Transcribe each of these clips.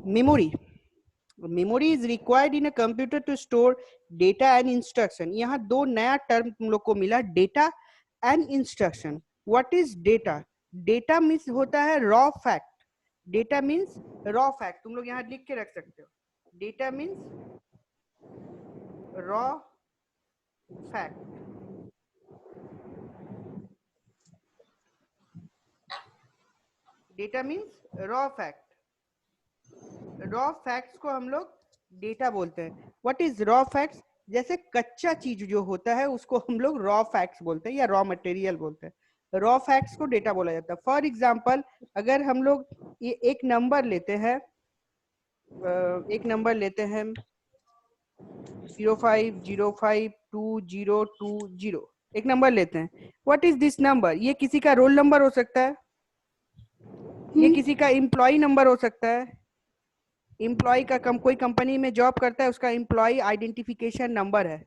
Memory, memory is required in a computer to store data and instruction. यहाँ दो नया term तुम लोग को मिला, data and instruction. What is data? Data means होता है raw fact. Data means raw fact. तुम लोग यहाँ लिख के रख सकते हो. Data means raw fact. Data means raw fact. Raw facts को हम लोग डेटा बोलते हैं. What is raw facts? जैसे कच्चा चीज जो होता है उसको हम लोग रॉ फैक्ट्स बोलते हैं या रॉ मटेरियल बोलते हैं. रॉ फैक्ट्स को डेटा बोला जाता है. फॉर एग्जांपल अगर हम लोग ये एक नंबर लेते हैं 05052020, एक नंबर लेते हैं. What is this number? ये किसी का रोल नंबर हो सकता है, ये किसी का एम्प्लॉय नंबर हो सकता है. एम्प्लॉय का कोई कंपनी में जॉब करता है उसका एम्प्लॉय आइडेंटिफिकेशन नंबर है.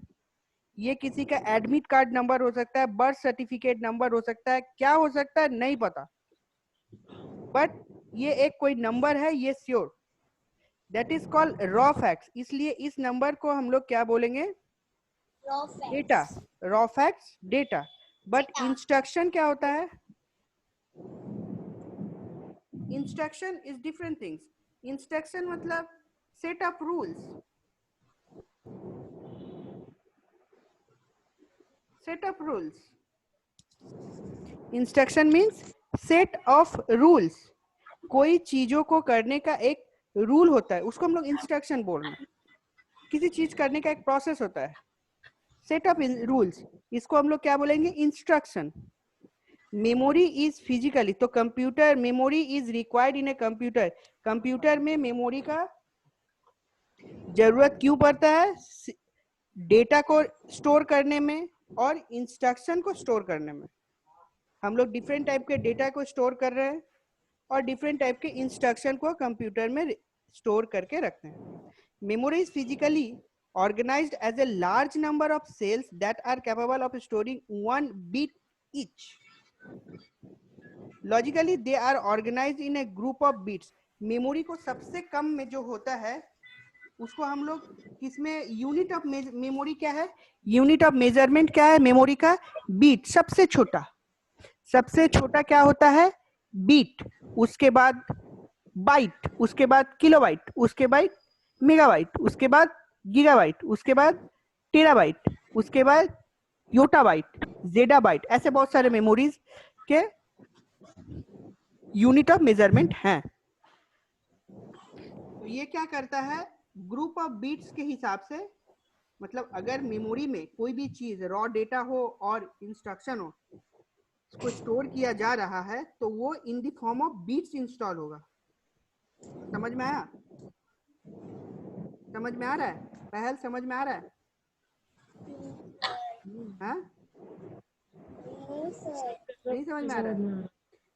ये किसी का एडमिट कार्ड नंबर हो सकता है, बर्थ सर्टिफिकेट नंबर हो सकता है, क्या हो सकता है नहीं पता, बट ये एक कोई नंबर है, ये sure. That is called raw facts. इसलिए इस नंबर को हम लोग क्या बोलेंगे? Data. Raw facts data. But instruction क्या होता है? Instruction is different things. Instruction मतलब set of rules. Set of rules. Instruction means set of rules. कोई चीजों को करने का एक रूल होता है, उसको हम लोग इंस्ट्रक्शन बोल रहे हैं. किसी चीज करने का एक प्रोसेस होता है, सेट ऑफ रूल्स, इसको हम लोग क्या बोलेंगे? इंस्ट्रक्शन. मेमोरी इज फिजिकली, तो computer memory is required in a computer. Computer में मेमोरी का जरूरत क्यों पड़ता है? डेटा को स्टोर करने में और इंस्ट्रक्शन को स्टोर करने में. हम लोग डिफरेंट टाइप के डेटा को स्टोर कर रहे हैं और डिफरेंट टाइप के इंस्ट्रक्शन को कंप्यूटर में स्टोर करके रखते हैं. Memory is physically organized as a large number of cells that are capable of storing one bit each. Logically, they are organized in a group of bits. Memory को सबसे कम में जो होता है उसको हम लोग किसमें? यूनिट ऑफ मेमोरी क्या है? यूनिट ऑफ मेजरमेंट क्या है मेमोरी का? बीट. सबसे छोटा. सबसे छोटा क्या होता है? बीट. उसके बाद बाइट, उसके बाद किलोबाइट, उसके बाद मेगाबाइट, उसके बाद गीगाबाइट, उसके बाद टेराबाइट, उसके बाद योटाबाइट, जेडाबाइट. ऐसे बहुत सारे मेमोरीज के यूनिट ऑफ मेजरमेंट हैं. तो ये क्या करता है? ग्रुप ऑफ बीट्स के हिसाब से, मतलब अगर मेमोरी में कोई भी चीज रॉ डेटा हो और इंस्ट्रक्शन हो, उसको स्टोर किया जा रहा है तो वो in the form of bits install होगा. समझ में आया? समझ में आ रहा है? पहल समझ में आ रहा है? हाँ? नहीं समझ में आ रहा है?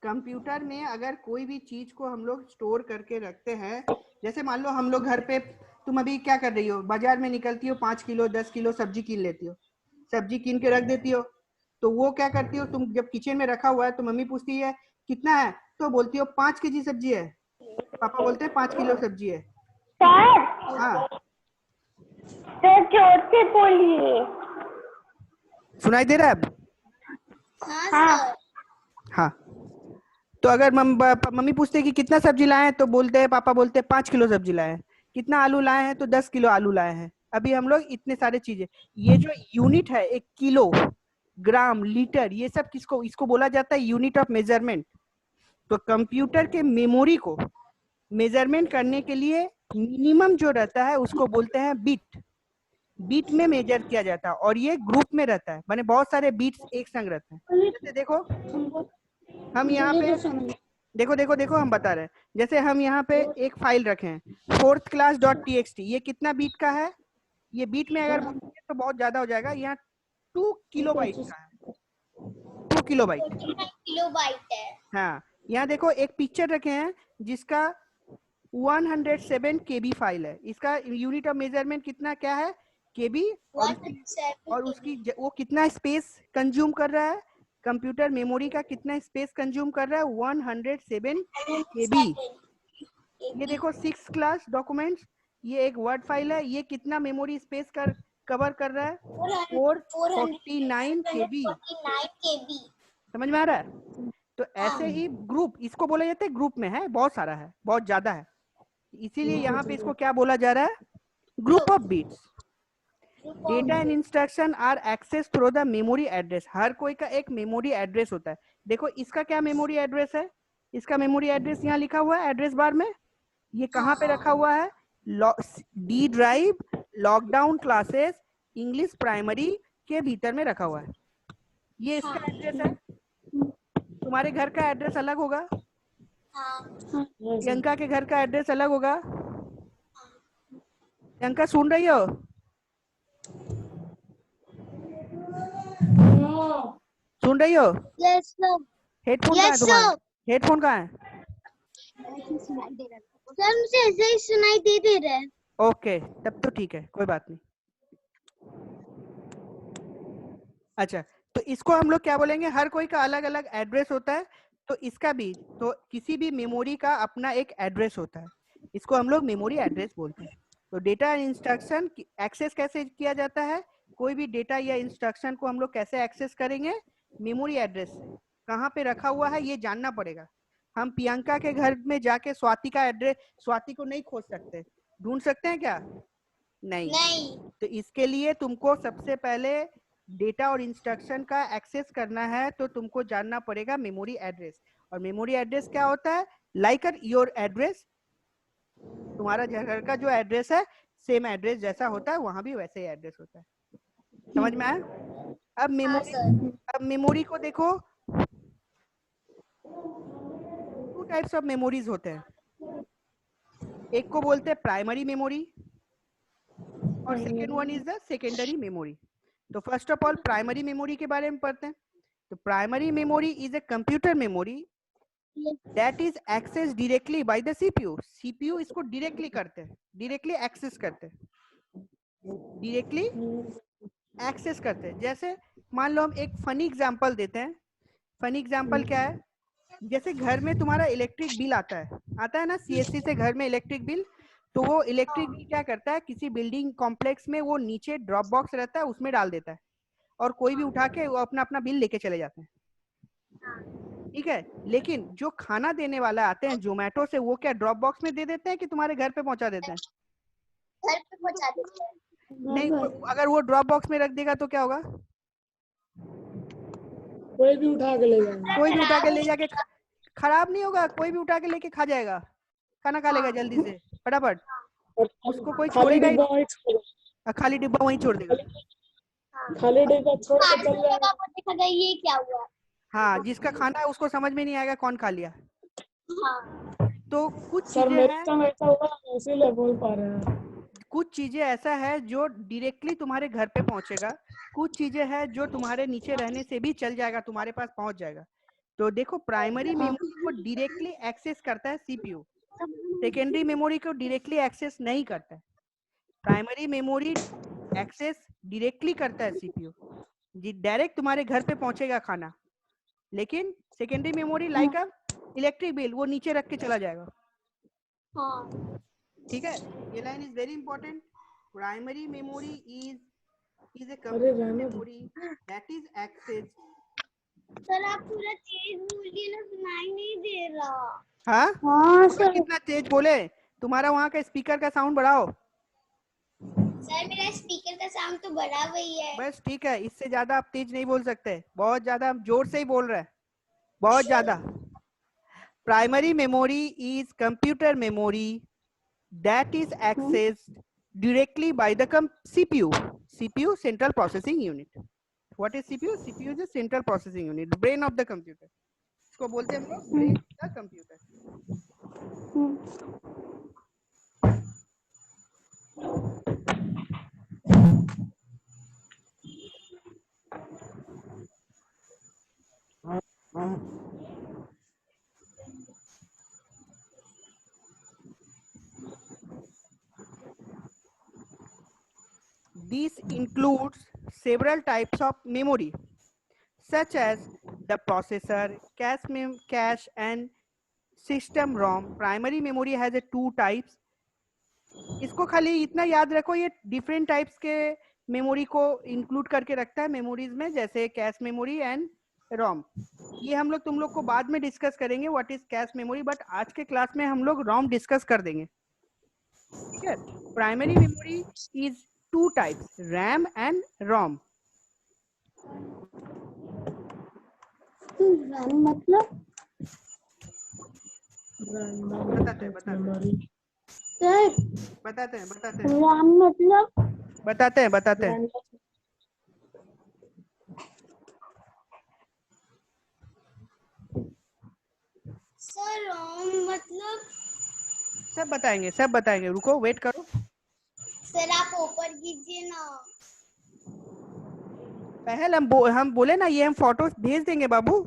कंप्यूटर में अगर कोई भी चीज को हम लोग स्टोर करके रखते हैं, जैसे मान लो हम लोग घर पे, तुम अभी क्या कर रही हो? बाजार में निकलती हो, 5 किलो 10 किलो सब्जी कीन लेती हो, सब्जी कीन के रख देती हो. तो वो क्या करती हो तुम? जब किचन में रखा हुआ है तो मम्मी पूछती है कितना है, तो बोलती हो 5 केजी सब्जी है. पापा बोलते हैं 5 किलो सब्जी है. हाँ, तो जोर से बोलिए. सुनाई दे रहा है अब? हाँ. हाँ. तो अगर मम्मी पूछते हैं कि कितना सब्जी लाए हैं, तो बोलते हैं, पापा बोलते हैं 5 किलो सब्जी लाए हैं. कितना आलू लाए हैं, तो 10 किलो आलू लाए हैं. अभी हम लोग इतने सारे चीजें, ये जो यूनिट है, एक किलो, ग्राम, लीटर, ये सब किसको? इसको बोला जाता है यूनिट ऑफ मेजरमेंट. तो कंप्यूटर के मेमोरी को मेजरमेंट करने के लिए मिनिमम जो रहता है उसको बोलते हैं बीट. बीट में मेजर किया जाता है और ये ग्रुप में रहता है, माने बहुत सारे बीट्स एक संग रहते हैं. जैसे देखो हम यहाँ पे, देखो देखो देखो हम बता रहे हैं. जैसे हम यहाँ पे एक फाइल रखे हैं, फोर्थ क्लास .txt. ये कितना बीट का है? ये बीट में अगर बोलेंगे तो बहुत ज्यादा हो जाएगा. यहाँ 2 किलोबाइट का है. 2 किलोबाइट है. हाँ, यहाँ देखो एक पिक्चर रखे हैं जिसका 107 KB फाइल है. इसका यूनिट ऑफ मेजरमेंट कितना क्या है? KB. और उसकी वो कितना स्पेस कंज्यूम कर रहा है? कंप्यूटर मेमोरी का कितना स्पेस कंज्यूम कर रहा है? 107 KB. ये देखो 6 क्लास डॉक्यूमेंट्स, ये एक वर्ड फाइल है, ये कितना मेमोरी स्पेस कवर कर रहा है? 449 KB। 449 KB। समझ में आ रहा है? तो ऐसे ही ग्रुप, इसको बोला जाता है ग्रुप में है, बहुत सारा है, बहुत ज्यादा है, इसीलिए यहाँ पे इसको क्या बोला जा रहा है? Group of bits. Data and instruction are access through the memory address. हर कोई का एक मेमोरी एड्रेस होता है। देखो इसका क्या मेमोरी एड्रेस है? इसका मेमोरी एड्रेस यहाँ लिखा हुआ है एड्रेस बार में। ये कहाँ पे रखा हुआ है? D drive, lockdown classes, English primary के भीतर में रखा हुआ है। ये इसका एड्रेस है। तुम्हारे घर का एड्रेस अलग होगा, प्रियंका के घर का एड्रेस अलग होगा। प्रियंका सुन रही हो? सुन रही हो? Yes sir. हेडफोन कहाँ है तुम्हारा? हेडफोन कहाँ है? सर मुझे ऐसे ही सुनाई दे रहा है। ओके, तब तो ठीक है, कोई बात नहीं। अच्छा, तो इसको हम लोग क्या बोलेंगे? हर कोई का अलग अलग एड्रेस होता है, तो इसका भी, तो किसी भी मेमोरी का अपना एक एड्रेस होता है, इसको हम लोग मेमोरी एड्रेस बोलते हैं। तो डेटा इंस्ट्रक्शन एक्सेस कैसे किया जाता है? कोई भी डेटा या इंस्ट्रक्शन को हम लोग कैसे एक्सेस करेंगे? मेमोरी एड्रेस से। कहाँ पे रखा हुआ है ये जानना पड़ेगा। हम प्रियंका के घर में जाके स्वाति का एड्रेस, स्वाति को नहीं खोज सकते, ढूंढ सकते हैं क्या? नहीं। तो इसके लिए तुमको सबसे पहले डेटा और इंस्ट्रक्शन का एक्सेस करना है, तो तुमको जानना पड़ेगा मेमोरी एड्रेस। और मेमोरी एड्रेस क्या होता है? लाइक योर एड्रेस, तुम्हारा घर का जो एड्रेस है सेम एड्रेस जैसा होता है, वहां भी वैसे ही एड्रेस होता है। समझ में आया? अब मेमोरी को देखो, टू टाइप्स ऑफ मेमोरीज होते हैं। एक को बोलते हैं प्राइमरी मेमोरी और second one is the secondary memory. तो first of all primary memory के बारे में पढ़ते हैं। तो primary memory is a computer memory that is access directly by the CPU. CPU इसको डायरेक्टली करते हैं, डायरेक्टली एक्सेस करते हैं, डायरेक्टली एक्सेस करते हैं। जैसे मान लो हम एक फनी एग्जांपल देते हैं। फनी एग्जांपल क्या है? जैसे घर में तुम्हारा इलेक्ट्रिक बिल आता है ना, सीएससी से घर में इलेक्ट्रिक बिल। तो वो इलेक्ट्रिक बिल क्या करता है, किसी बिल्डिंग कॉम्प्लेक्स में वो नीचे ड्रॉप बॉक्स रहता है, उसमें डाल देता है, और कोई भी उठा के वो अपना अपना बिल लेके चले जाते हैं। ठीक है, लेकिन जो खाना देने वाला आते हैं जोमेटो से, वो क्या ड्रॉप बॉक्स में दे देते हैं कि तुम्हारे घर पे पहुंचा देते हैं? घर पे पहुंचा देते हैं। नहीं, अगर वो ड्रॉप बॉक्स में रख देगा तो क्या होगा? कोई भी उठा के ले जाएगा। कोई भी उठा के ले जाके, खराब नहीं होगा, कोई भी उठा के लेके खा जाएगा, खाना खा लेगा जल्दी से फटाफट, उसको कोई छोड़ेगा ही नहीं, खाली डिब्बा वहीं छोड़ देगा। खाली डिब्बा छोड़ के चल जाएगा। देखा ये क्या हुआ? हाँ, जिसका खाना है उसको समझ में नहीं आएगा कौन खा लिया। तो कुछ सर चीजें मेरे हैं, संग ऐसा हुआ, इसीलिए बोल पा रहे हैं। कुछ चीजें ऐसा है जो डायरेक्टली तुम्हारे घर पे पहुंचेगा, कुछ चीजें हैं जो तुम्हारे नीचे रहने से भी चल जाएगा, तुम्हारे पास पहुंच जाएगा। तो देखो, प्राइमरी मेमोरी को डायरेक्टली एक्सेस करता है सीपीयू, सेकेंडरी मेमोरी को डायरेक्टली एक्सेस नहीं करता है। प्राइमरी मेमोरी एक्सेस डायरेक्टली करता है सीपीयू, जी डायरेक्ट तुम्हारे घर पे पहुंचेगा खाना। लेकिन secondary memory like a electric bill, वो नीचे रख के चला जाएगा। ठीक है, ये line is very important. Primary memory is a computer memory that is access. Sir आप पूरा तेज बोलिए ना, सुनाई नहीं दे रहा। हाँ हाँ सर, कितना तेज बोले? तुम्हारा वहाँ का स्पीकर का साउंड बढ़ाओ। सर मेरा स्पीकर का साउंड तो बड़ा हुई है। बस ठीक है, इससे ज्यादा आप तेज नहीं बोल सकते, बहुत ज्यादा जोर से ही बोल रहे हैं, बहुत ज्यादा। Primary memory is computer memory that is accessed directly by the CPU. CPU, Central Processing Unit. What is CPU? CPU is a Central Processing Unit, brain of the computer. इसको बोलते हैं हम लोग brain of the computer. This includes several types of memory, such as the processor, cache and system ROM, primary memory has a 2 types. इसको खाली इतना याद रखो, ये डिफरेंट टाइप्स के मेमोरी को इंक्लूड करके रखता है मेमोरीज में, जैसे कैश मेमोरी एंड रोम। ये हम लोग तुम लोग को बाद में डिस्कस करेंगे what is cache memory, but आज के क्लास में हम लोग रोम डिस्कस कर देंगे, ठीक है। Primary memory is 2 types, RAM and ROM. RAM मतलब बताते हैं सर, बताते हैं रैम मतलब बताते हैं। सर रोम मतलब सब बताएंगे, रुको वेट करो। सर आप ऊपर कीजिए ना। पहले हम बोले ना, ये हम फोटोज भेज देंगे बाबू,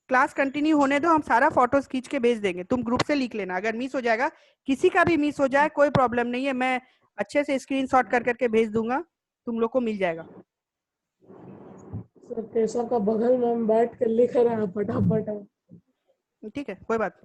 क्लास कंटिन्यू होने दो, हम सारा फोटोज खींच के भेज देंगे, तुम ग्रुप से लिख लेना। अगर मिस हो जाएगा, किसी का भी मिस हो जाए कोई प्रॉब्लम नहीं है, मैं अच्छे से स्क्रीनशॉट कर करके भेज दूंगा, तुम लोग को मिल जाएगा। सर केशव का बगल में हम बैठ कर लिख रहे हैं फटाफट। ठीक है, कोई बात।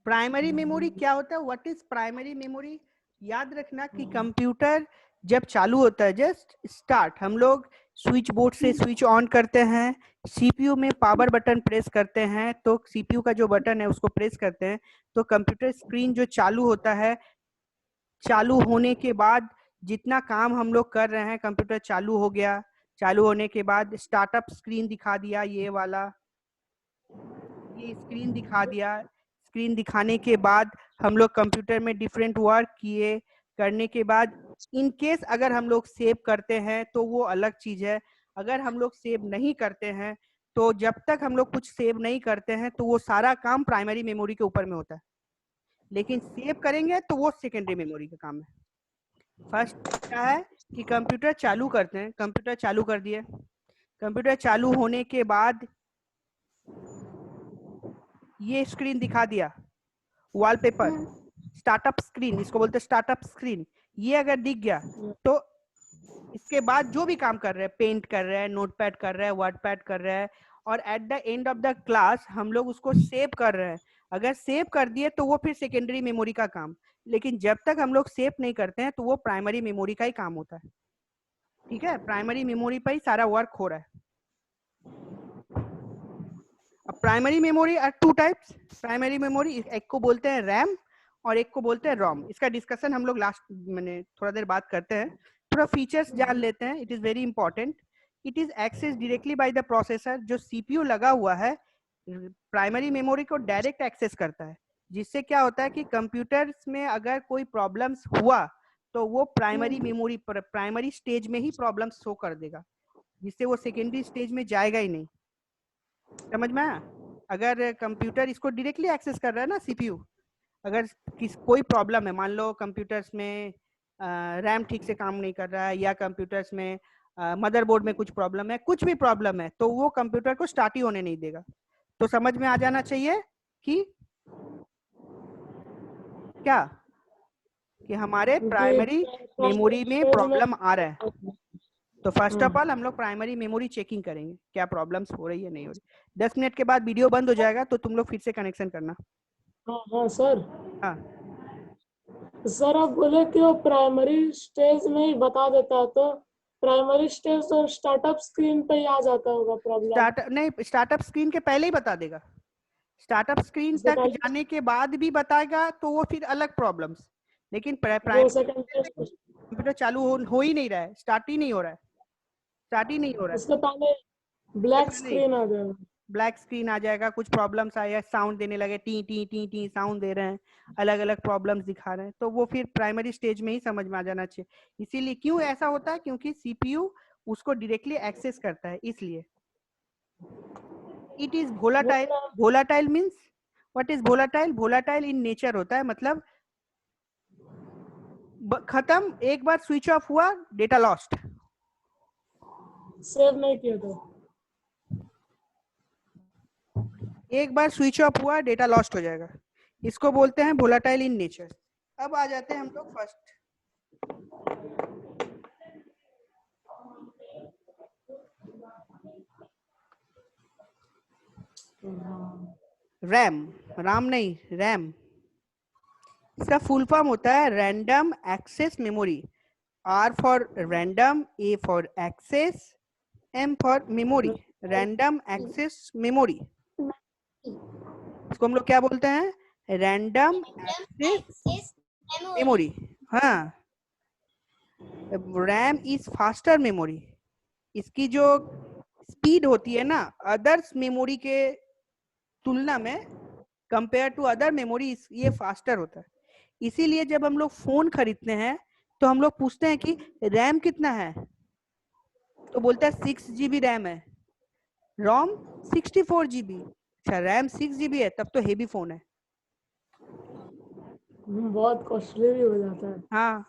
प्राइमरी मेमोरी क्या होता है, व्हाट इज प्राइमरी मेमोरी? याद रखना कि कंप्यूटर जब चालू होता है, जस्ट स्टार्ट, हम लोग स्विच बोर्ड से स्विच ऑन करते हैं, सीपीयू में पावर बटन प्रेस करते हैं, तो सीपीयू का जो बटन है उसको प्रेस करते हैं, तो कंप्यूटर स्क्रीन जो चालू होता है, चालू होने के बाद जितना काम हम लोग कर रहे हैं, कंप्यूटर चालू हो गया, चालू होने के बाद स्टार्टअप स्क्रीन दिखा दिया, ये वाला, ये स्क्रीन दिखा दिया। स्क्रीन दिखाने के बाद हम लोग कंप्यूटर में डिफरेंट वर्क किए, करने के बाद इन केस अगर हम लोग सेव करते हैं तो वो अलग चीज है, अगर हम लोग सेव नहीं करते हैं तो जब तक हम लोग कुछ सेव नहीं करते हैं तो वो सारा काम प्राइमरी मेमोरी के ऊपर में होता है, लेकिन सेव करेंगे तो वो सेकेंडरी मेमोरी का काम है। फर्स्ट क्या है कि कंप्यूटर चालू करते हैं, कंप्यूटर चालू कर दिए, कंप्यूटर चालू होने के बाद ये स्क्रीन दिखा दिया, वॉलपेपर, स्टार्टअप स्क्रीन, इसको बोलते हैं स्टार्टअप स्क्रीन। ये अगर दिख गया तो इसके बाद जो भी काम कर रहे हैं, पेंट कर रहे हैं, नोटपैड कर रहे हैं, वर्डपैड कर रहे हैं, और at the end of the class हम लोग उसको सेव कर रहे हैं। अगर सेव कर दिए तो वो फिर सेकेंडरी मेमोरी का काम, लेकिन जब तक हम लोग सेव नहीं करते हैं तो वो प्राइमरी मेमोरी का ही काम होता है, ठीक है। प्राइमरी मेमोरी पर ही सारा वर्क हो रहा है। अब primary memory are 2 types. Primary memory एक को बोलते हैं रैम और एक को बोलते हैं रोम। इसका डिस्कशन हम लोग लास्ट मैंने थोड़ा देर बात करते हैं, थोड़ा फीचर्स जान लेते हैं, it is very important. It is access directly by the processor, जो सीपीयू लगा हुआ है प्राइमरी मेमोरी को डायरेक्ट एक्सेस करता है, जिससे क्या होता है कि कंप्यूटर्स में अगर कोई प्रॉब्लम्स हुआ तो वो प्राइमरी मेमोरी पर, प्राइमरी स्टेज में ही प्रॉब्लम शो कर देगा, जिससे वो सेकेंडरी स्टेज में जाएगा ही नहीं। समझ में आया? अगर कंप्यूटर इसको डायरेक्टली एक्सेस कर रहा है ना सीपीयू, अगर कोई प्रॉब्लम है, मान लो कंप्यूटर्स में रैम ठीक से काम नहीं कर रहा है, या कंप्यूटर्स में मदरबोर्ड में कुछ प्रॉब्लम है, कुछ भी प्रॉब्लम है, तो वो कंप्यूटर को स्टार्ट ही होने नहीं देगा। तो समझ में आ जाना चाहिए कि क्या, कि हमारे प्राइमरी मेमोरी में प्रॉब्लम आ रहा है। तो फर्स्ट ऑफ ऑल हम लोग प्राइमरी मेमोरी चेकिंग करेंगे, क्या प्रॉब्लम्स हो रही है नहीं हो रही। 10 मिनट के बाद वीडियो बंद हो जाएगा, तो तुम लोग फिर से कनेक्शन करना। हाँ सर। हाँ सर आप बोले कि वो प्राइमरी स्टेज में ही बता देता है, तो प्राइमरी स्टेज तो स्टार्टअप स्क्रीन पे ही आ जाता होगा प्रॉब्लम। नहीं, स्टार्टअप स्क्रीन के पहले ही बता देगा, स्टार्टअप स्क्रीन तक जाने के बाद भी बताएगा तो वो फिर अलग प्रॉब्लम्स। लेकिन कंप्यूटर चालू हो ही नहीं रहा है, स्टार्ट ही नहीं हो रहा है, स्टार्ट ही नहीं हो रहा है, उसके पहले ब्लैक स्क्रीन आ जाएगा, ब्लैक स्क्रीन आ जाएगा, कुछ प्रॉब्लम्स आए, साउंड देने लगे, टी टी टी टी साउंड दे रहे हैं, अलग अलग प्रॉब्लम्स दिखा रहे हैं, तो वो फिर प्राइमरी स्टेज में ही समझ में आ जाना चाहिए। इसीलिए क्यों ऐसा होता है, क्योंकि सीपीयू उसको डायरेक्टली एक्सेस करता है, इसलिए। It is volatile. Volatile means what is volatile? Volatile in nature होता है, मतलब खत्म, एक बार स्विच ऑफ हुआ, डेटा लॉस्ट, सेव नहीं किया तो एक बार स्विच ऑफ हुआ डेटा लॉस्ट हो जाएगा, इसको बोलते हैं वोलाटाइल इन नेचर। अब आ जाते हैं हम लोग फर्स्ट, रैम, राम नहीं, रैम। इसका फुल फॉर्म होता है random access memory. R for random, A for access, M for memory, random access memory. इसको हम लोग क्या बोलते हैं? Random access access memory. हाँ, रैम इज फास्टर मेमोरी। इसकी जो स्पीड होती है ना अदर्स मेमोरी के तुलना में, कंपेयर टू अदर मेमोरी, ये फास्टर होता है। इसीलिए जब हम लोग फोन खरीदते हैं तो हम लोग पूछते हैं कि रैम कितना है, तो बोलता है 6 GB रैम है, रोम 64 GB। अच्छा, रैम 6 GB है, तब तो हेवी फोन है। बहुत कॉस्टली भी हो जाता है। हाँ,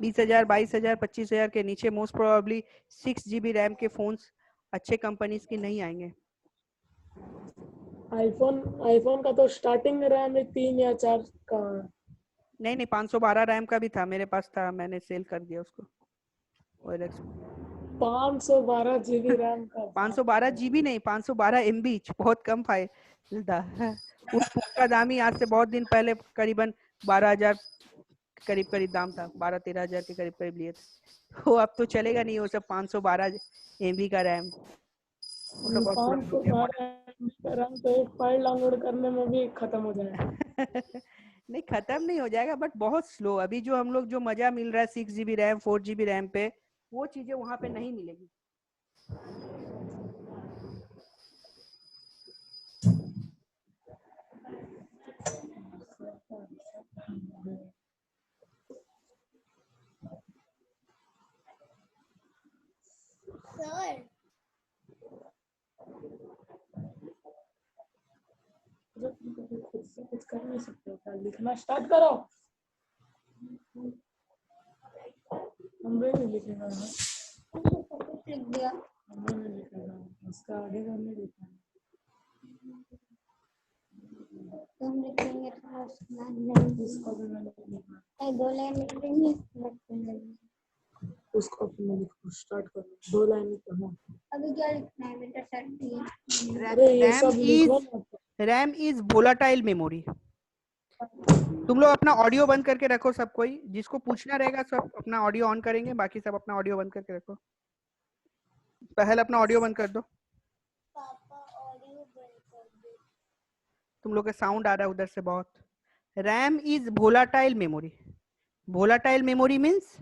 20,000, 22,000, 25,000 के नीचे मोस्ट प्रोबेबली 6 GB रैम के फोन्स अच्छे कंपनीज के नहीं आएंगे। आईफोन का तो स्टार्टिंग रैम 3 या 4 का है। नहीं, 512 रैम का भी था, मेरे पास था, मैंने सेल कर दिया उसको। 512 GB रैम का 512 GB नहीं, 512 MB, बहुत कम फाइल था। उस फोन का दाम ही आज से बहुत दिन पहले करीबन 12,000 करीब दाम था, 12-13 हजार के करीब लिए थे। वो अब तो चलेगा नहीं वो सब 512 MB का रैम, वो तो बहुत पुराना हो गया 512 MB का रैम तो एक फाइल डाउनलोड करने में भी खत्म हो जाएगा। नहीं, खत्म नहीं हो जाएगा, बट बहुत स्लो। अभी जो हम लोग जो मजा मिल रहा है 6 GB रैम, 4 GB रैम पे, वो चीजें वहां पे नहीं मिलेगी। सर खुद से कुछ कर नहीं सकते हो क्या? लिखना स्टार्ट करो। हमरे नहीं लिखेगा ना, लिख दिया। हमरे नहीं लिखेगा, उसका आगे का नहीं लिखना। तुम लिखेंगे तो उसका नहीं। उसको भी मैंने लिखना, नहीं, 2 लाइन लिख देंगे, बस उसको अपने लिखो, स्टार्ट करो, 2 लाइन लिखो। अभी क्या लिखना है बेटा? सर अरे ये रैम सब लिखो इज ना। RAM is volatile memory. तुम लोग अपना ऑडियो बंद करके रखो, सब कोई जिसको पूछना रहेगा सब अपना ऑडियो ऑन करेंगे, बाकी सब अपना ऑडियो बंद करके रखो। पहले अपना ऑडियो बंद कर दो। पापा ऑडियो बंद कर दो। तुम लोग का साउंड आ रहा है उधर से बहुत। RAM is volatile memory. Volatile memory means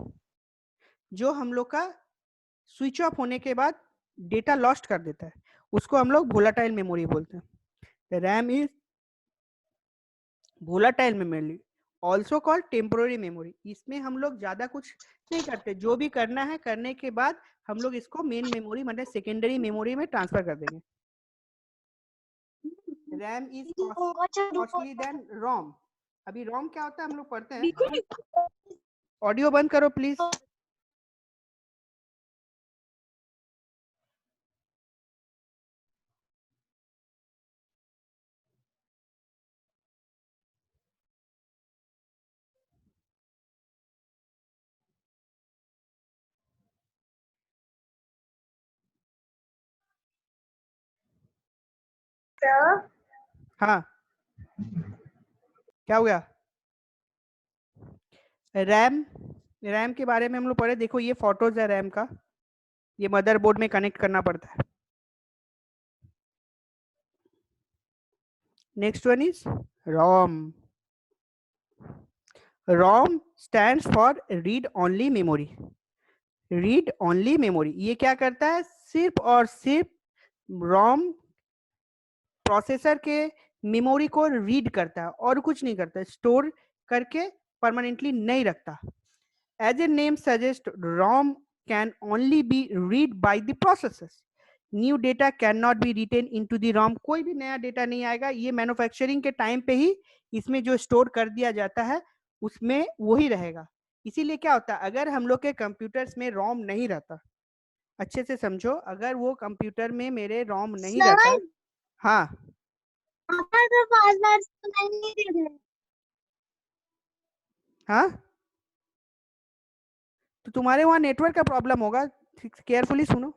जो हम लोग का स्विच ऑफ होने के बाद डेटा लॉस्ट कर देता है, उसको हम लोग वोलाटाइल मेमोरी बोलते हैं। RAM is volatile memory, also called temporary memory. इसमें हम लोग ज्यादा कुछ नहीं करते, जो भी करना है करने के बाद हम लोग इसको मेन मेमोरी मतलब सेकेंडरी मेमोरी में ट्रांसफर कर देंगे। रैम इज कॉस्टली देन रोम। अभी रोम क्या होता है हम लोग पढ़ते हैं। ऑडियो बंद करो प्लीज। हाँ, क्या हो गया? रैम के बारे में हम लोग पढ़े। देखो ये फोटोज है रैम का, ये मदरबोर्ड में कनेक्ट करना पड़ता है। Next one is ROM. ROM stands for read only memory. Read only memory ये क्या करता है? सिर्फ और सिर्फ रोम प्रोसेसर के मेमोरी को रीड करता है और कुछ नहीं करता, स्टोर करके परमानेंटली नहीं रखता। As a name suggests, ROM can only be read by the processors. New data cannot be written into the ROM. कोई भी नया डेटा नहीं आएगा, ये मैन्युफैक्चरिंग के टाइम पे ही इसमें जो स्टोर कर दिया जाता है उसमें वही रहेगा। इसीलिए क्या होता है, अगर हम लोग के कंप्यूटर्स में रोम नहीं रहता, अच्छे से समझो, अगर वो कंप्यूटर में मेरे रोम नहीं रहता। हाँ, पापा तो बार-बार सुनाई नहीं दे रहे। हाँ, तो तुम्हारे वहां नेटवर्क का प्रॉब्लम होगा, केयरफुली सुनो।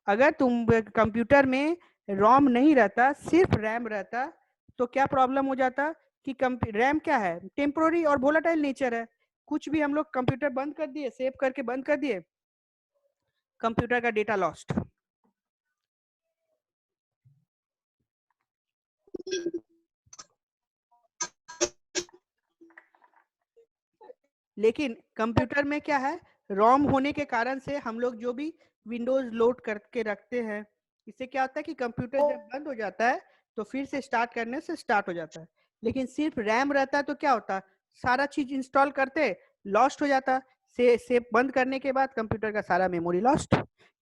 अगर तुम कंप्यूटर में रोम नहीं रहता, सिर्फ रैम रहता, तो क्या प्रॉब्लम हो जाता कि रैम क्या है, टेम्पोररी और वोलेटाइल नेचर है। कुछ भी हम लोग कंप्यूटर बंद कर दिए, सेव करके बंद कर दिए, कंप्यूटर का डेटा लॉस्ट। लेकिन कंप्यूटर में क्या है, रोम होने के कारण से हम लोग जो भी विंडोज लोड करके रखते हैं, इससे क्या होता है कि कंप्यूटर जब बंद हो जाता है तो फिर से स्टार्ट करने से स्टार्ट हो जाता है। लेकिन सिर्फ रैम रहता है तो क्या होता, सारा चीज इंस्टॉल करते लॉस्ट हो जाता, से बंद करने के बाद कंप्यूटर का सारा मेमोरी लॉस्ट।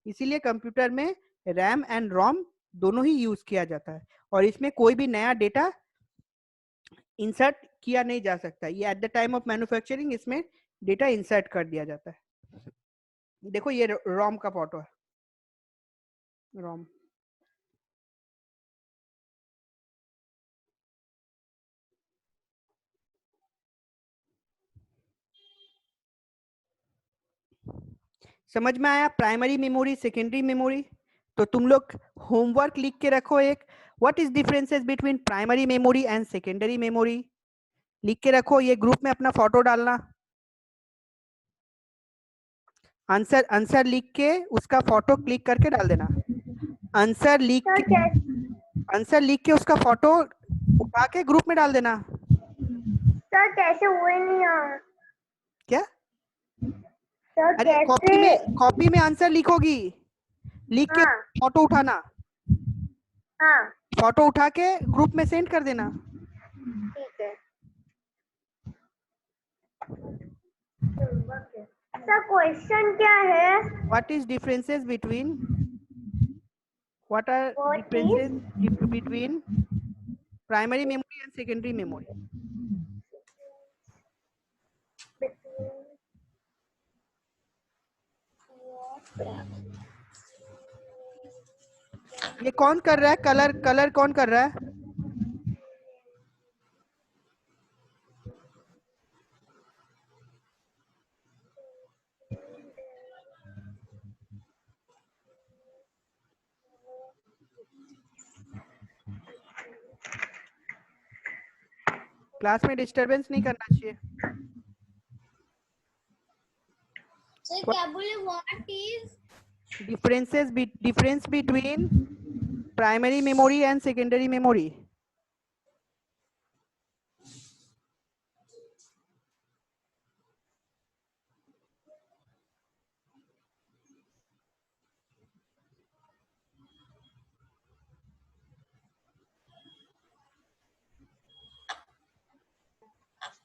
इसीलिए कंप्यूटर में रैम एंड रोम दोनों ही यूज किया जाता है, और इसमें कोई भी नया डेटा इंसर्ट किया नहीं जा सकता। ये at the time of manufacturing इसमें डेटा इंसर्ट कर दिया जाता है। देखो ये रोम का फोटो है, रोम। समझ में आया प्राइमरी मेमोरी सेकेंडरी मेमोरी? तो तुम लोग होमवर्क लिख के रखो एक, what is differences between primary memory and secondary memory, लिख के रखो। ये ग्रुप में अपना फोटो डालना, आंसर आंसर लिख के उसका फोटो क्लिक करके डाल देना। आंसर लिख के उसका फोटो उठा के ग्रुप में डाल देना। सर कैसे हुए नहीं यार? क्या? सर अरे कॉपी में आंसर लिखोगी, लिख के हाँ फोटो उठाना, हाँ फोटो उठा के ग्रुप में सेंड कर देना। ठीक है सर। क्वेश्चन क्या है? What is differences between, what are What differences between primary memory and secondary memory? ये कौन कर रहा है, कलर कौन कर रहा है? क्लास में डिस्टरबेंस नहीं करना चाहिए। सर क्या बोले? What is difference between primary memory and secondary memory?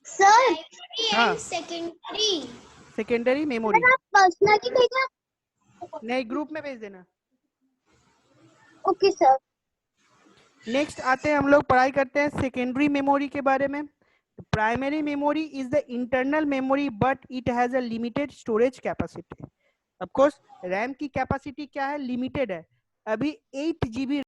Sir हाँ, सेकेंडरी सेकेंडरी मेमोरी। पर्सनली भेजा? नहीं, ग्रुप में भेज देना। Okay sir. नेक्स्ट आते हैं, हम लोग पढ़ाई करते हैं सेकेंडरी मेमोरी के बारे में। Primary memory is the internal memory but it has a limited storage capacity. Of course RAM की कैपेसिटी क्या है, लिमिटेड है। अभी 8 GB